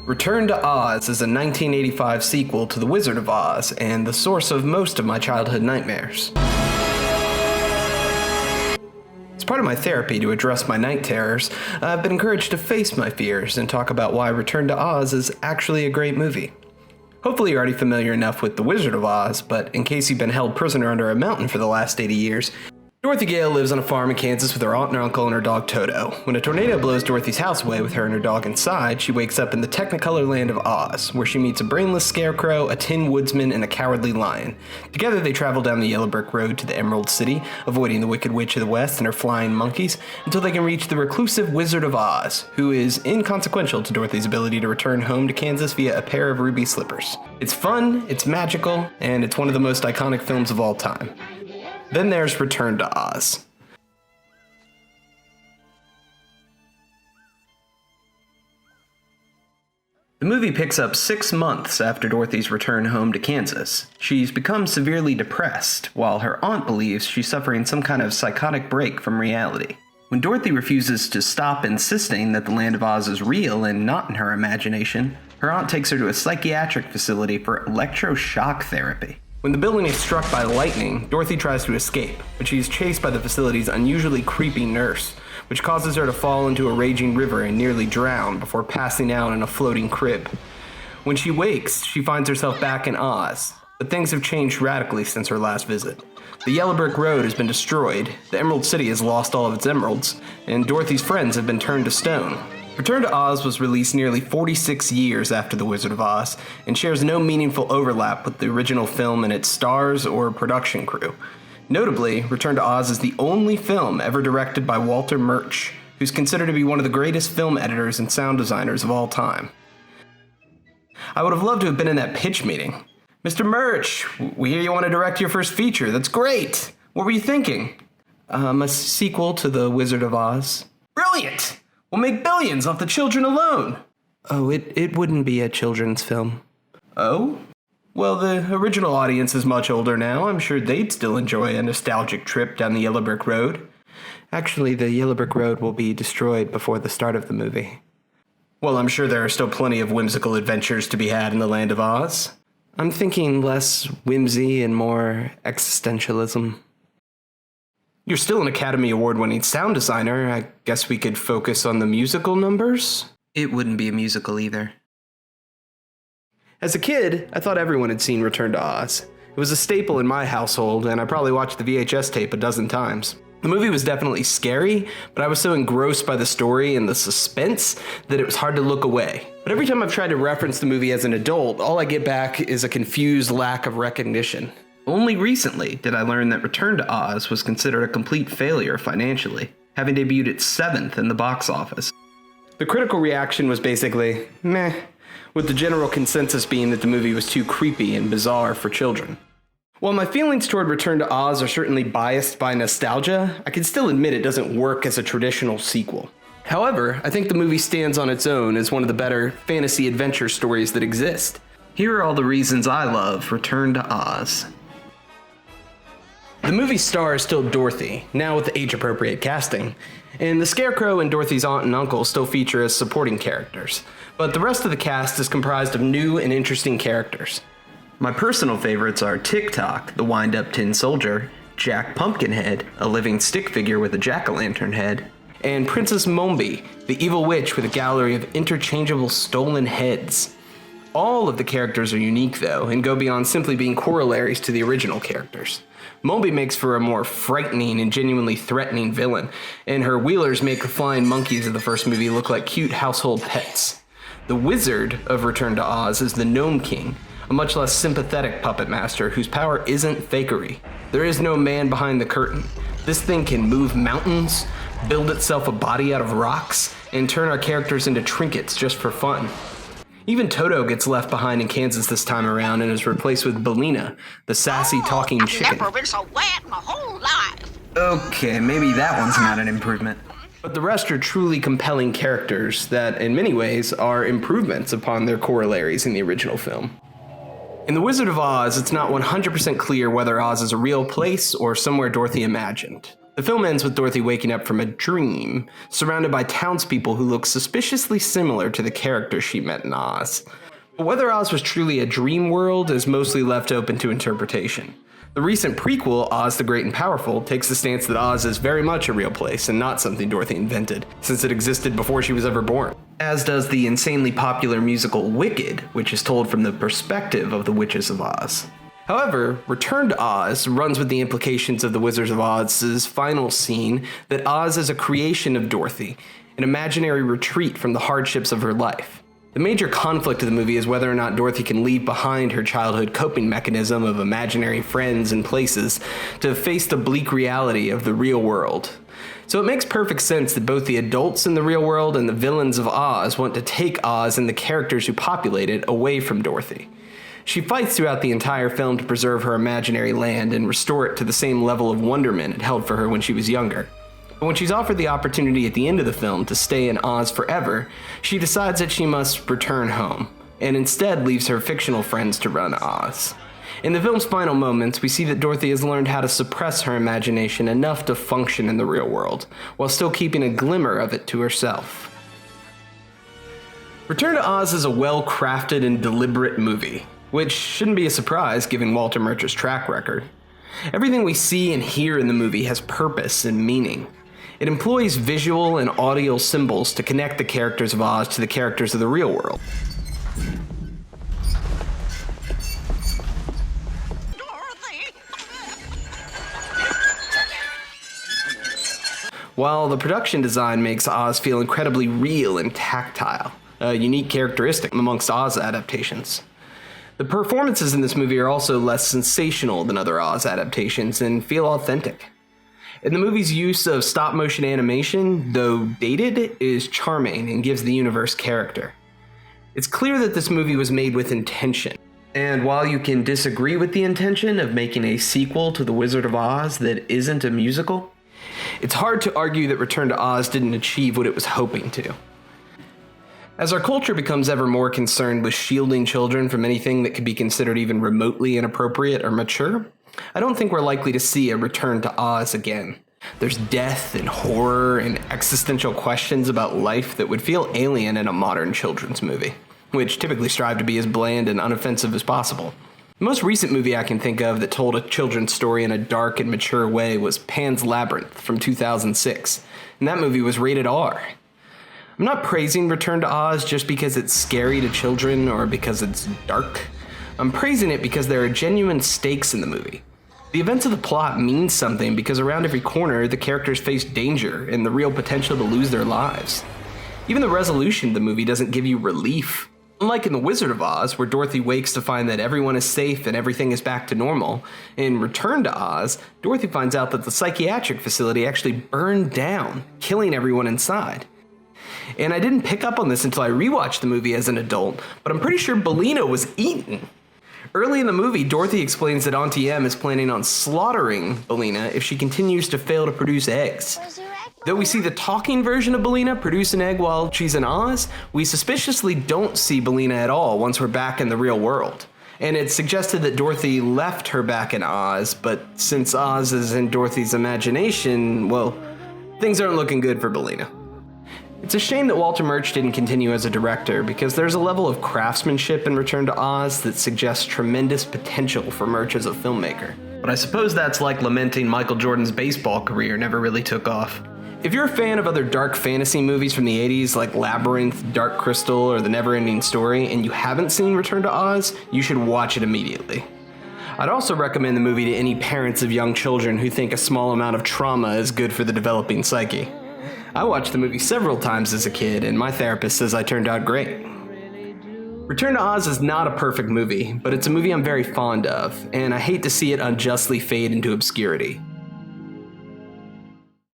Return to Oz is a 1985 sequel to The Wizard of Oz and the source of most of my childhood nightmares. As part of my therapy to address my night terrors, I've been encouraged to face my fears and talk about why Return to Oz is actually a great movie. Hopefully you're already familiar enough with The Wizard of Oz, but in case you've been held prisoner under a mountain for the last 80 years, Dorothy Gale lives on a farm in Kansas with her aunt and her uncle and her dog Toto. When a tornado blows Dorothy's house away with her and her dog inside, she wakes up in the Technicolor land of Oz, where she meets a brainless scarecrow, a tin woodsman, and a cowardly lion. Together they travel down the yellow brick road to the Emerald City, avoiding the Wicked Witch of the West and her flying monkeys, until they can reach the reclusive Wizard of Oz, who is inconsequential to Dorothy's ability to return home to Kansas via a pair of ruby slippers. It's fun, it's magical, and it's one of the most iconic films of all time. Then there's Return to Oz. The movie picks up 6 months after Dorothy's return home to Kansas. She's become severely depressed, while her aunt believes she's suffering some kind of psychotic break from reality. When Dorothy refuses to stop insisting that the Land of Oz is real and not in her imagination, her aunt takes her to a psychiatric facility for electroshock therapy. When the building is struck by lightning, Dorothy tries to escape, but she's chased by the facility's unusually creepy nurse, which causes her to fall into a raging river and nearly drown before passing out in a floating crib. When she wakes, she finds herself back in Oz, but things have changed radically since her last visit. The yellow brick road has been destroyed, the Emerald City has lost all of its emeralds, and Dorothy's friends have been turned to stone. Return to Oz was released nearly 46 years after The Wizard of Oz, and shares no meaningful overlap with the original film and its stars or production crew. Notably, Return to Oz is the only film ever directed by Walter Murch, who's considered to be one of the greatest film editors and sound designers of all time. I would have loved to have been in that pitch meeting. Mr. Murch, we hear you want to direct your first feature. That's great. What were you thinking? A sequel to The Wizard of Oz. Brilliant! We'll make billions off the children alone. Oh, it wouldn't be a children's film. Oh? Well, the original audience is much older now. I'm sure they'd still enjoy a nostalgic trip down the yellow brick road. Actually, the yellow brick road will be destroyed before the start of the movie. Well, I'm sure there are still plenty of whimsical adventures to be had in the Land of Oz. I'm thinking less whimsy and more existentialism. You're still an Academy Award-winning sound designer. I guess we could focus on the musical numbers? It wouldn't be a musical either. As a kid, I thought everyone had seen Return to Oz. It was a staple in my household, and I probably watched the VHS tape a dozen times. The movie was definitely scary, but I was so engrossed by the story and the suspense that it was hard to look away. But every time I've tried to reference the movie as an adult, all I get back is a confused lack of recognition. Only recently did I learn that Return to Oz was considered a complete failure financially, having debuted its 7th in the box office. The critical reaction was basically, meh, with the general consensus being that the movie was too creepy and bizarre for children. While my feelings toward Return to Oz are certainly biased by nostalgia, I can still admit it doesn't work as a traditional sequel. However, I think the movie stands on its own as one of the better fantasy adventure stories that exist. Here are all the reasons I love Return to Oz. The movie's star is still Dorothy, now with age-appropriate casting, and the Scarecrow and Dorothy's aunt and uncle still feature as supporting characters, but the rest of the cast is comprised of new and interesting characters. My personal favorites are Tick-Tock, the wind-up tin soldier, Jack Pumpkinhead, a living stick figure with a jack-o'-lantern head, and Princess Mombi, the evil witch with a gallery of interchangeable stolen heads. All of the characters are unique, though, and go beyond simply being corollaries to the original characters. Mombi makes for a more frightening and genuinely threatening villain, and her wheelers make the flying monkeys of the first movie look like cute household pets. The wizard of Return to Oz is the Gnome King, a much less sympathetic puppet master whose power isn't fakery. There is no man behind the curtain. This thing can move mountains, build itself a body out of rocks, and turn our characters into trinkets just for fun. Even Toto gets left behind in Kansas this time around and is replaced with Bellina, the sassy talking chicken. I've never been so wet in my whole life. Okay, maybe that one's not an improvement. But the rest are truly compelling characters that, in many ways, are improvements upon their corollaries in the original film. In The Wizard of Oz, it's not 100% clear whether Oz is a real place or somewhere Dorothy imagined. The film ends with Dorothy waking up from a dream, surrounded by townspeople who look suspiciously similar to the characters she met in Oz. But whether Oz was truly a dream world is mostly left open to interpretation. The recent prequel, Oz the Great and Powerful, takes the stance that Oz is very much a real place and not something Dorothy invented, since it existed before she was ever born. As does the insanely popular musical Wicked, which is told from the perspective of the Witches of Oz. However, Return to Oz runs with the implications of the Wizards of Oz's final scene that Oz is a creation of Dorothy, an imaginary retreat from the hardships of her life. The major conflict of the movie is whether or not Dorothy can leave behind her childhood coping mechanism of imaginary friends and places to face the bleak reality of the real world. So it makes perfect sense that both the adults in the real world and the villains of Oz want to take Oz and the characters who populate it away from Dorothy. She fights throughout the entire film to preserve her imaginary land and restore it to the same level of wonderment it held for her when she was younger. But when she's offered the opportunity at the end of the film to stay in Oz forever, she decides that she must return home, and instead leaves her fictional friends to run Oz. In the film's final moments, we see that Dorothy has learned how to suppress her imagination enough to function in the real world, while still keeping a glimmer of it to herself. Return to Oz is a well-crafted and deliberate movie, which shouldn't be a surprise given Walter Murch's track record. Everything we see and hear in the movie has purpose and meaning. It employs visual and audio symbols to connect the characters of Oz to the characters of the real world. Dorothy! While the production design makes Oz feel incredibly real and tactile, a unique characteristic amongst Oz adaptations. The performances in this movie are also less sensational than other Oz adaptations and feel authentic. And the movie's use of stop-motion animation, though dated, is charming and gives the universe character. It's clear that this movie was made with intention. And while you can disagree with the intention of making a sequel to The Wizard of Oz that isn't a musical, it's hard to argue that Return to Oz didn't achieve what it was hoping to. As our culture becomes ever more concerned with shielding children from anything that could be considered even remotely inappropriate or mature, I don't think we're likely to see a Return to Oz again. There's death and horror and existential questions about life that would feel alien in a modern children's movie, which typically strive to be as bland and unoffensive as possible. The most recent movie I can think of that told a children's story in a dark and mature way was Pan's Labyrinth from 2006, and that movie was rated R. I'm not praising Return to Oz just because it's scary to children or because it's dark. I'm praising it because there are genuine stakes in the movie. The events of the plot mean something because around every corner, the characters face danger and the real potential to lose their lives. Even the resolution of the movie doesn't give you relief. Unlike in The Wizard of Oz, where Dorothy wakes to find that everyone is safe and everything is back to normal, in Return to Oz, Dorothy finds out that the psychiatric facility actually burned down, killing everyone inside. And I didn't pick up on this until I rewatched the movie as an adult, but I'm pretty sure Bellina was eaten. Early in the movie, Dorothy explains that Auntie Em is planning on slaughtering Bellina if she continues to fail to produce eggs. Though we see the talking version of Bellina produce an egg while she's in Oz, we suspiciously don't see Bellina at all once we're back in the real world. And it's suggested that Dorothy left her back in Oz, but since Oz is in Dorothy's imagination, well, things aren't looking good for Bellina. It's a shame that Walter Murch didn't continue as a director because there's a level of craftsmanship in Return to Oz that suggests tremendous potential for Murch as a filmmaker. But I suppose that's like lamenting Michael Jordan's baseball career never really took off. If you're a fan of other dark fantasy movies from the 80s like Labyrinth, Dark Crystal, or The Neverending Story, and you haven't seen Return to Oz, you should watch it immediately. I'd also recommend the movie to any parents of young children who think a small amount of trauma is good for the developing psyche. I watched the movie several times as a kid, and my therapist says I turned out great. Return to Oz is not a perfect movie, but it's a movie I'm very fond of, and I hate to see it unjustly fade into obscurity.